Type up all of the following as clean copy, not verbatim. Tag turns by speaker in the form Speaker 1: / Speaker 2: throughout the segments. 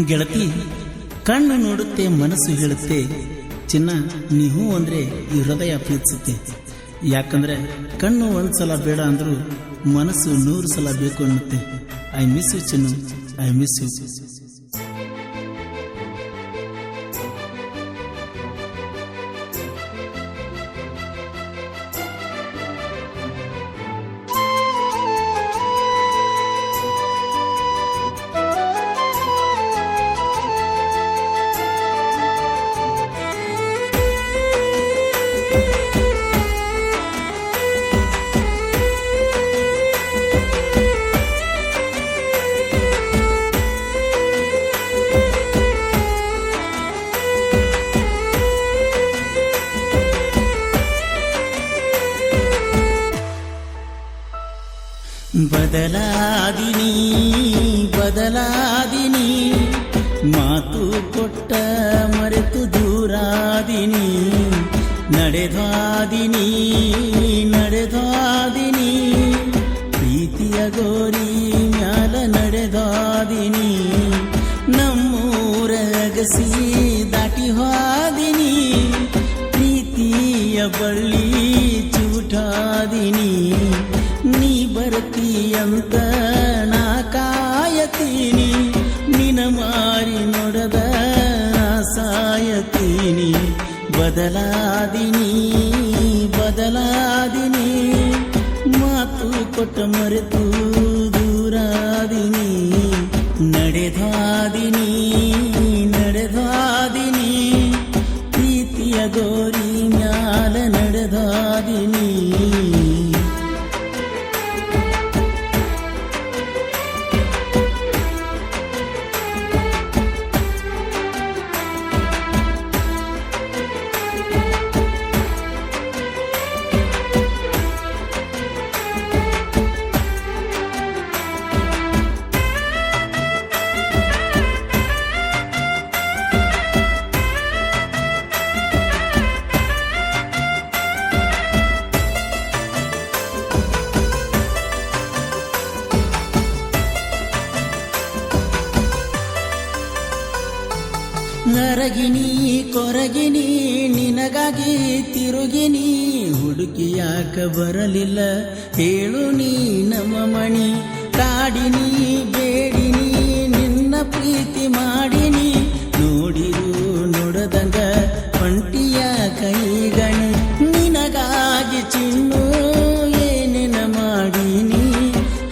Speaker 1: ಗೆಳತಿ, ಕಣ್ಣು ನೋಡುತ್ತೆ, ಮನಸ್ಸು ಹೇಳುತ್ತೆ, ಚಿನ್ನ ನೀವು ಅಂದ್ರೆ ಈ ಹೃದಯ ಪ್ರೀತಿಸುತ್ತೆ. ಯಾಕಂದ್ರೆ ಕಣ್ಣು ಒಂದ್ಸಲ ಬೇಡ ಅಂದ್ರೂ ಮನಸ್ಸು 100 ಸಲ ಬೇಕು ಅನ್ನುತ್ತೆ. I miss you Chinnu, I miss you. ಬದಲಾದಿನಿ ಬದಲಾದಿನಿ, ಮಾತು ಕೊಟ್ಟ ಮರೆತು ದೂರಾದಿನಿ, ನಡೆದಾದಿನಿ ನಡೆದಾದಿನಿ, ಪ್ರೀತಿಯ ಗೋರಿ ಮ್ಯಾಲ ನಡೆದಾದಿನಿ, ನಮ್ಮೂರ ಅಗಸಿ ದಾಟಿ ಹೋದಿನಿ, ಪ್ರೀತಿಯ ಬಳ್ಳಿ ಚೂಟಾದಿನಿ, ನೀ ಬರ್ತೀಯಂತ ನಾ ಕಾಯತೀನಿ, ನಿನ ಮಾರಿ ನೋಡದ ಸಾಯತೀನಿ. ಬದಲಾದಿನಿ ಬದಲಾದಿನಿ, ಮಾತು ಕೊಟ್ಟ ಮರೆತು ದೂರಾದಿನಿ, ನಡೆದಾದಿನಿ ನಡೆದಾದಿನಿ, ಪ್ರೀತಿಯ ಗೋರಿ ಮ್ಯಾಲ ನಡೆದಾದಿನಿ. ನರಗಿನಿ ಕೊರಗಿನಿ ನಿನಗಾಗಿ ತಿರುಗಿನಿ, ಹುಡುಕಿ ಯಾಕ ಬರಲಿಲ್ಲ ಹೇಳು ನೀ ನಮ್ಮ ಮಣಿ, ಕಾಡಿನಿ ಬೇಡಿನಿ ನಿನ್ನ ಪ್ರೀತಿ ಮಾಡಿನಿ, ನೋಡಿರು ನೋಡದಂಗ ಪಂಟಿಯ ಕೈಗಣಿ, ನಿನಗಾಗಿ ಚಿನ್ನು ಏನೇನ ಮಾಡಿನಿ,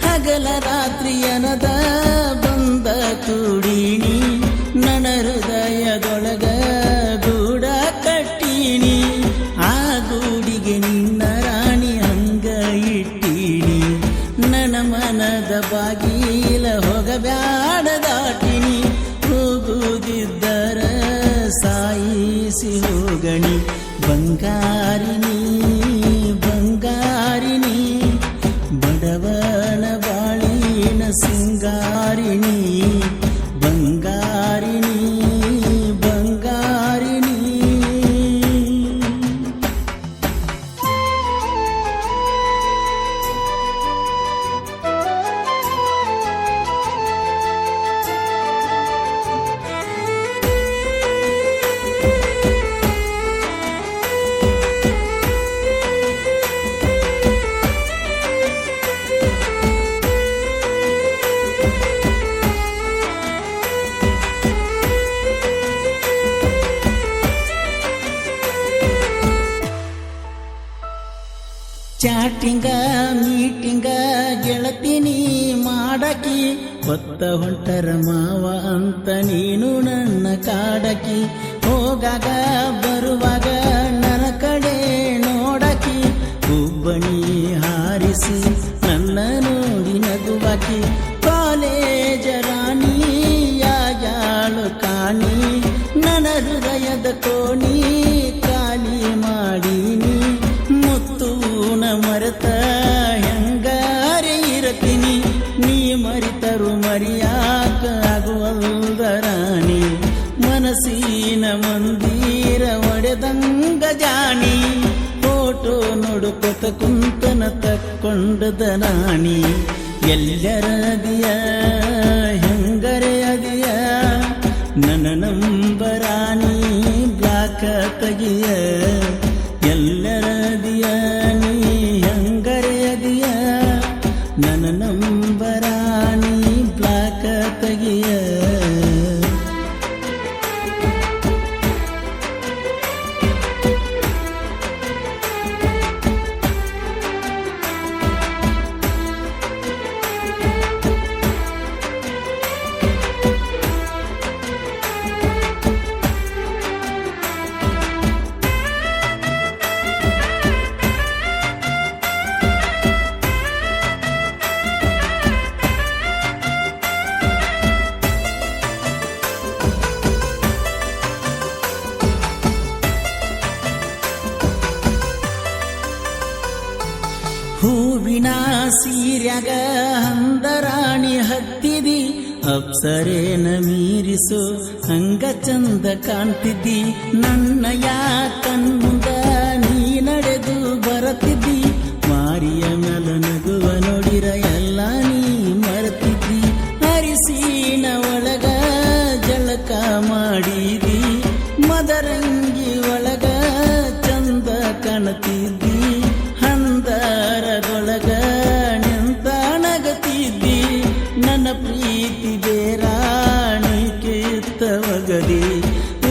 Speaker 1: ಹಗಲ ರಾತ್ರಿ ಅನದ ಬಂದ ಕೂಡಿನಿ, ನನ್ನ ಹೃದಯದೊಳಗ ಗೂಡ ಕಟ್ಟೀನಿ, ಆ ಗೂಡಿಗೆ ನಿನ್ನ ರಾಣಿ ಹಂಗ ಇಟ್ಟೀನಿ, ನನ್ನ ಮನದ ಬಾಗಿಲ ಹೋಗಬ್ಯಾಡ ದಾಟಿನಿ, ಹೋಗುವುದಿದ್ದರ ಸಾಯಿಸಿ ಹೋಗಣಿ, ಬಂಗಾರಿನಿ ಬಂಗಾರಿನಿ, ಬಡವನ ಬಾಳಿನ ಸಿಂಗಾರಿನಿ, ಬಂಗಾರಿನಿ ಬಂಗಾರಿನಿ. ಚಾಟಿಂಗ ಮೀಟಿಂಗ ಗೆಳತಿನಿ ಮಾಡಕಿ, ಹೊತ್ತ ಹೊಂಟರ ಮಾವ ಅಂತ ನೀನು ನನ್ನ ಕಾಡಕಿ, ಹೋಗಾಗ ಬರುವಾಗ ನನ್ನ ಕಡೆ ನೋಡಕಿ, ಹುಬ್ಬಣಿ ಹಾರಿಸಿ ನನ್ನ ನೋಡಿ ನಗುವಾಕಿ, ಕಾಲೇಜ ರಾಣಿ ಯಾಳು ಕಾಣಿ, ನನ್ನ ಹೃದಯದ ಕೋಣಿ ಖಾಲಿ ಮಾಡೀನಿ, ಮುತ್ತೂನ ಮರೆತ ಹೆಂಗಾರೆ ಇರತೀನಿ, ನೀ ಮರಿತರು ಮರಿಯಾಕ ಆಗುವಲ್ದ ರಾಣಿ, ಮನಸ್ಸಿನ ಮಂದಿರ ಒಡೆದಂಗ ಜಾಣಿ, ಫೋಟೋ ನೋಡುಕೊತ ಕುಂತನ ತಕ್ಕೊಂಡದ ನಾಣಿ, ಎಲ್ಲರ ಅದಿಯ ಹೆಂಗರೆ ಅದಿಯ ನನ್ನ ನಂಬರಾಣಿ ಬ್ಲಾಕ ತೆಗಿಯ ಎಲ್ಲರದಿಯ ನೀ ಹೆಂಗರೆಯದಿಯ ನನ್ನ ನಂಬರಾಣಿ ಬ್ಲಾಕ ತೆಗಿಯ ಹೂವಿನ ಸೀರ್ಯಾಗ ಹಂದರಾಣಿ ಹತ್ತಿದಿ ಅಪ್ಸರೇನ ಮೀರಿಸೋ ಹಂಗ ಚಂದ ಕಾಣ್ತಿದ್ದಿ ನನ್ನಯ ಕಣ್ಮುಂದ ನೀ ನಡೆದು ಬರತಿದ್ದಿ ಮಾರಿಯ ಮ್ಯಾಲ ನಗುವ ನೋಡಿರ ಎಲ್ಲ ನೀ ಮರೆತಿದ್ದಿ ಅರಿಸಿನ ಒಳಗ ಜಳಕ ಮಾಡಿದಿ ಮದರಂಗಿ ಒಳಗ ಚಂದ ಕಾಣತಿದ್ದಿ ಹಂದರದೊಳಗ ನಿಂತಾಣಗತಿದ್ದಿ ನನ್ನ ಪ್ರೀತಿ ಬೇರಾಣಿ ಕಿತ್ತವಗದಿ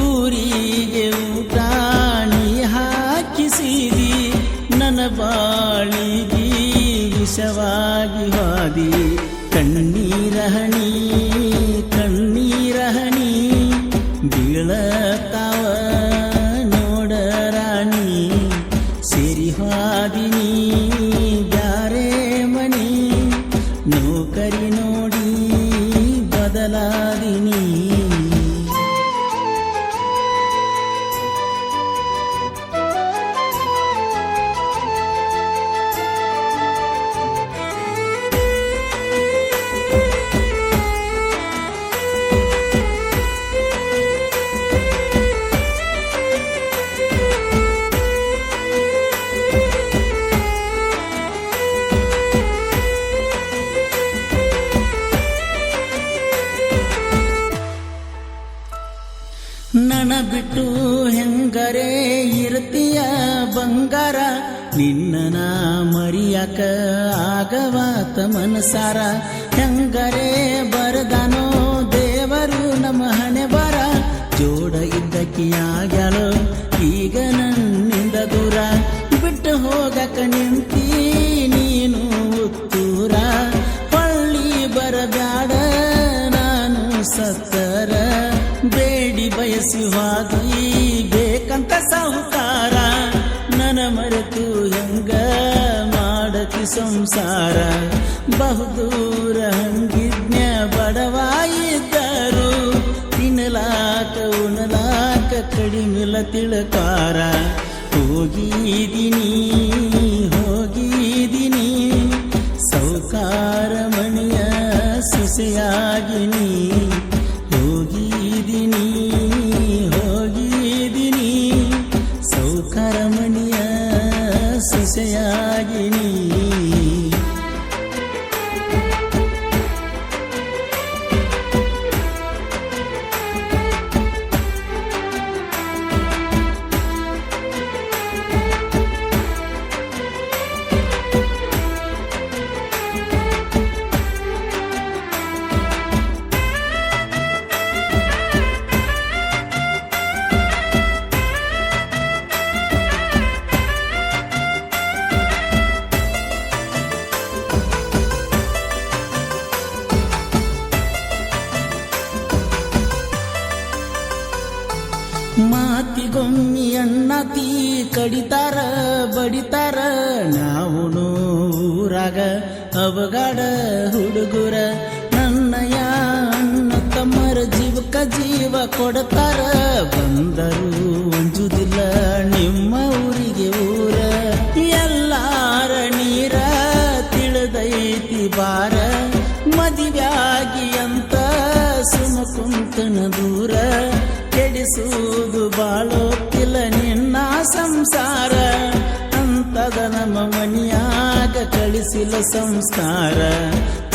Speaker 1: ಊರಿಗೆ ಊಟಾಣಿ ಹಾಕಿಸಿದಿ ನನ್ನ ಬಾಳಿಗೆ ವಿಷವಾಗಿ ಹಾದಿ ಕಣ್ಣೀರಹಣಿ ಕಣ್ಣೀರಹಣಿ ಬೀಳತಾವ ನೋಡರಾಣಿ ಸೇರಿ ಹಾದಿನಿ ಬ್ಯಾರೆ ಮನಿ ನೌಕರಿ ನೋಡಿ ಬದಲಾದಿನಿ ನನ್ನ ಬಿಟ್ಟು ಹೆಂಗರೆ ಇರ್ತೀಯ ಬಂಗಾರ ನಿನ್ನ ಮರಿಯಾಕ ಆಗವಾತ ಮನಸಾರ ಹೆಂಗರೆ ಬರದಾನೋ ದೇವರು ನಮ್ಮ ಹಣೆ ಬರ ಜೋಡ ಇದ್ದಕ್ಕಿಯಾಗ್ಯಾಳೋ ಈಗ ನನ್ನಿಂದ ದೂರ ಬಿಟ್ಟು ಹೋಗಕ ನಿಂತಿ ನೀನು ಉತ್ತೂರ ಪಳ್ಳಿ ಬರಬ್ಯಾಡ ನಾನು ಸತ್ತರ ಬೇಡಿ ಬಯಸಿ ಹಾದಿ ಬೇಕಂತ ಸಾಹುಕಾರ ನನ್ನ ಮರೆತು ಹೆಂಗ ಮಾಡತಿ ಸಂಸಾರ ಬಹುದೂರ ಹಂಗಿಜ್ಞ ಬಡವಾಯಿದ್ದರು ತಿನ್ನಲಾಕ ಉಣಲಾಕ ಕಡಿಮಿಲ ತಿಳಕಾರ ಹೋಗಿದಿನಿ ಹೋಗಿದಿನಿ ಸೌಕಾರ ಮಣಿಯ ಸೊಸೆಯಾಗಿನಿ ಹೋಗಿದಿನಿ ಹೋಗಿದಿನಿ ಸೌಕಾರ ಮಣಿಯ ಸೊಸೆಯಾಗಿನಿ ಮಾತಿಗೊಮ್ಮಿ ಅಣ್ಣತಿ ಕಡಿತಾರ ಬಡಿತಾರ ನಾವು ಊರಾಗ ಅವಗಾಡ ಹುಡುಗುರ ನನ್ನಯ ಅಣ್ಣ ತಮ್ಮರ ಜೀವಕ ಜೀವ ಕೊಡ್ತಾರ ಬಂದರು ಅಂಜುದಿಲ್ಲ ನಿಮ್ಮ ಊರಿಗೆ ಊರ ಎಲ್ಲಾರ ನೀರ ತಿಳಿದೈತಿ ಬಾರ ಮದಿವ್ಯಾಗಿ ಅಂತ ಸುಮ ಕುಂತನ ದೂರ ಕೆಡಿಸುವುದು ಬಾಳೋಕ್ಕಿಲ್ಲ ನಿನ್ನ ಸಂಸಾರ ಅಂತದ ನಮ್ಮ ಮನಿಯಾಗ ಕಳಿಸಿಲ್ಲ ಸಂಸ್ಕಾರ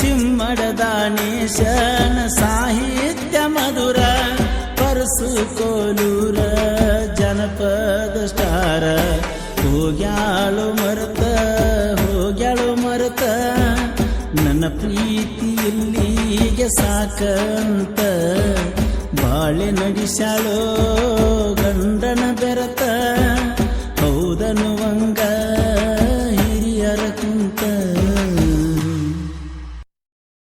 Speaker 1: ಚಿಮ್ಮಡ ದಾನೇಶನ ಸಾಹಿತ್ಯ ಮಧುರ ಅರಸು ಕೋಲೂರ ಜನಪದ ಸ್ಟಾರ ಹೋಗ್ಯಾಳು ಮರತ ನನ್ನ ಪ್ರೀತಿ ಇಲ್ಲಿಗೆ ಸಾಕಂತ ಬಾಳೆ ನಡೆಸ್ಯಾಳೋ ಗಂಡನ ಬೆರತ